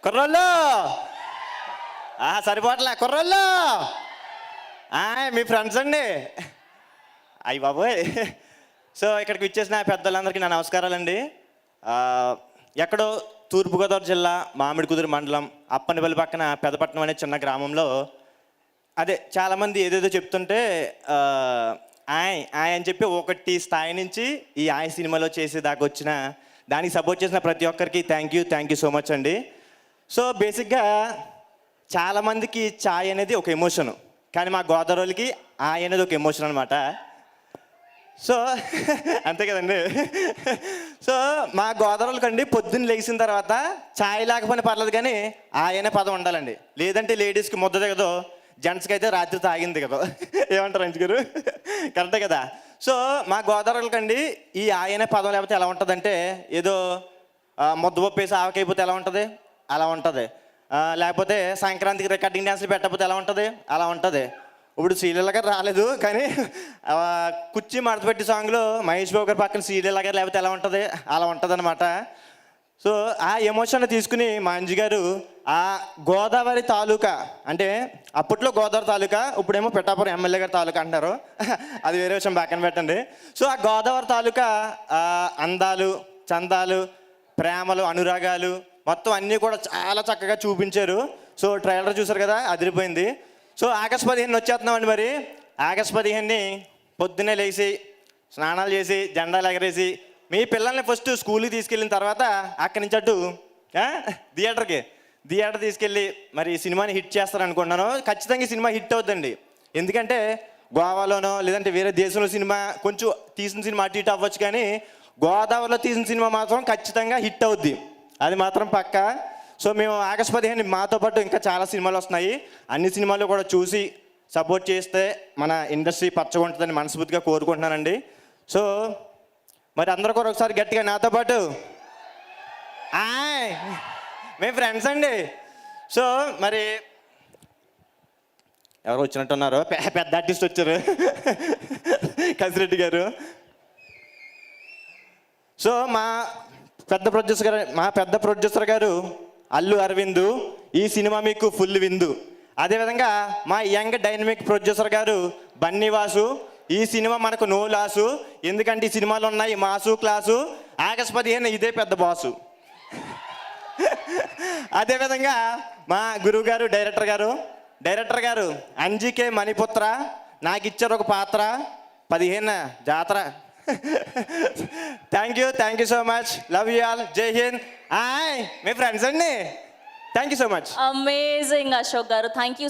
కుర్రోళ్ళు సరిపోట్లే కుర్రోళ్ళు మీ ఫ్రెండ్స్ అండి. అయ్యి బాబోయ్. సో ఇక్కడికి ఇచ్చేసిన పెద్దలందరికీ నా నమస్కారాలండి. ఎక్కడో తూర్పుగోదావరి జిల్లా మామిడికుదురు మండలం అప్పనిపల్లి పక్కన పెదపట్నం అనే చిన్న గ్రామంలో అదే చాలామంది ఏదేదో చెప్తుంటే ఆయ్ అని చెప్పి ఒకటి స్థాయి నుంచి ఈ ఆయ్ సినిమాలో చేసేదాకా వచ్చిన దానికి సపోర్ట్ చేసిన ప్రతి ఒక్కరికి థ్యాంక్ యూ సో మచ్ అండి. సో బేసిక్గా చాలామందికి ఛాయ్ అనేది ఒక ఎమోషను, కానీ మా గోదావరికి ఆయ్ అనేది ఒక ఎమోషన్ అనమాట. సో అంతే కదండి. సో మా గోదావరికండి పొద్దున్న లేచిన తర్వాత ఛాయ్ లేకపోయినా పర్లేదు కానీ ఆయనే పదం ఉండాలండి. లేదంటే లేడీస్కి ముద్ద దిగదు, జెంట్స్కి అయితే రాత్రి తాగింది కదా. ఏమంటారు అంచు గారు? కరెక్టే కదా. సో మా గోదావరికండి ఈ ఆయనే పదం లేకపోతే ఎలా ఉంటుందంటే ఏదో ముద్దపప్పు వేసి ఆవకైపోతే ఎలా ఉంటుంది అలా ఉంటుంది. లేకపోతే సంక్రాంతికి రికార్డింగ్ డ్యాన్స్లు పెట్టకపోతే ఎలా ఉంటుంది అలా ఉంటుంది. ఇప్పుడు సీరియల్ గారు రాలేదు కానీ కుర్చీ మడతపెట్టి సాంగ్లో మహేష్ బాబు గారి పక్కన సీరియల్ గారు లేకపోతే ఎలా ఉంటుంది అలా ఉంటుంది అనమాట. సో ఆ ఎమోషన్ తీసుకుని మా అంజు గారు ఆ గోదావరి తాలూకా, అంటే అప్పట్లో గోదావరి తాలూకా, ఇప్పుడేమో పిఠాపురం ఎమ్మెల్యే గారి తాలూకా అంటారు, అది వేరే విషయం పక్కన పెట్టండి. సో ఆ గోదావరి తాలూకా అందాలు, చందాలు, ప్రేమలు, అనురాగాలు మొత్తం అన్నీ కూడా చాలా చక్కగా చూపించారు. సో ట్రైలర్ చూసారు కదా, అదిరిపోయింది. So August 15 వచ్చేస్తున్నామండి. మరి ఆగస్టు 15 పొద్దున్నే లేచి స్నానాలు చేసి జెండాలు ఎగరేసి మీ పిల్లల్ని ఫస్ట్ స్కూల్కి తీసుకెళ్ళిన తర్వాత అక్కడి నుంచి అటు థియేటర్ తీసుకెళ్ళి మరి సినిమాని హిట్ చేస్తారనుకుంటున్నాను. ఖచ్చితంగా ఈ సినిమా హిట్ అవుతుందండి. ఎందుకంటే గోవాలోనో లేదంటే వేరే దేశంలో సినిమా కొంచెం తీసిన సినిమా అటు ఇటు అవ్వచ్చు, కానీ గోదావరిలో తీసిన సినిమా మాత్రం ఖచ్చితంగా హిట్ అవుద్ది, అది మాత్రం పక్కా. సో మేము ఆగస్టు 15 మాతో పాటు ఇంకా చాలా సినిమాలు వస్తున్నాయి, అన్ని సినిమాలు కూడా చూసి సపోర్ట్ చేస్తే మన ఇండస్ట్రీ పచ్చగా ఉంటుందని మనస్ఫూర్తిగా కోరుకుంటున్నానండి. సో మరి అందరూ కూడా ఒకసారి గట్టిగా నాతో పాటు మేము ఫ్రెండ్స్ అండి. సో మరి ఎవరు వచ్చినట్టున్నారు, పెద్ద ఆర్టిస్ట్ వచ్చారు, కసిరెడ్డి గారు. సో మా పెద్ద ప్రొడ్యూసర్ గారు అల్లు అరవింద్, ఈ సినిమా మీకు ఫుల్ విందు. అదేవిధంగా మా యంగ్ డైనమిక్ ప్రొడ్యూసర్ గారు బన్నీవాసు, ఈ సినిమా మనకు నో లాసు, ఎందుకంటే ఈ సినిమాలు ఉన్నాయి మాసు క్లాసు, ఆగస్టు 15 ఇదే పెద్ద బాసు. అదేవిధంగా మా గురువు గారు డైరెక్టర్ గారు అంజికే మణిపుత్ర, నాకు ఇచ్చారు ఒక పాత్ర, 15 జాతర. Thank you so much, love you all, జై హింద్. మీ ఫ్రెండ్స్ అండి, thank you so much. Amazing Ashok garu, thank you.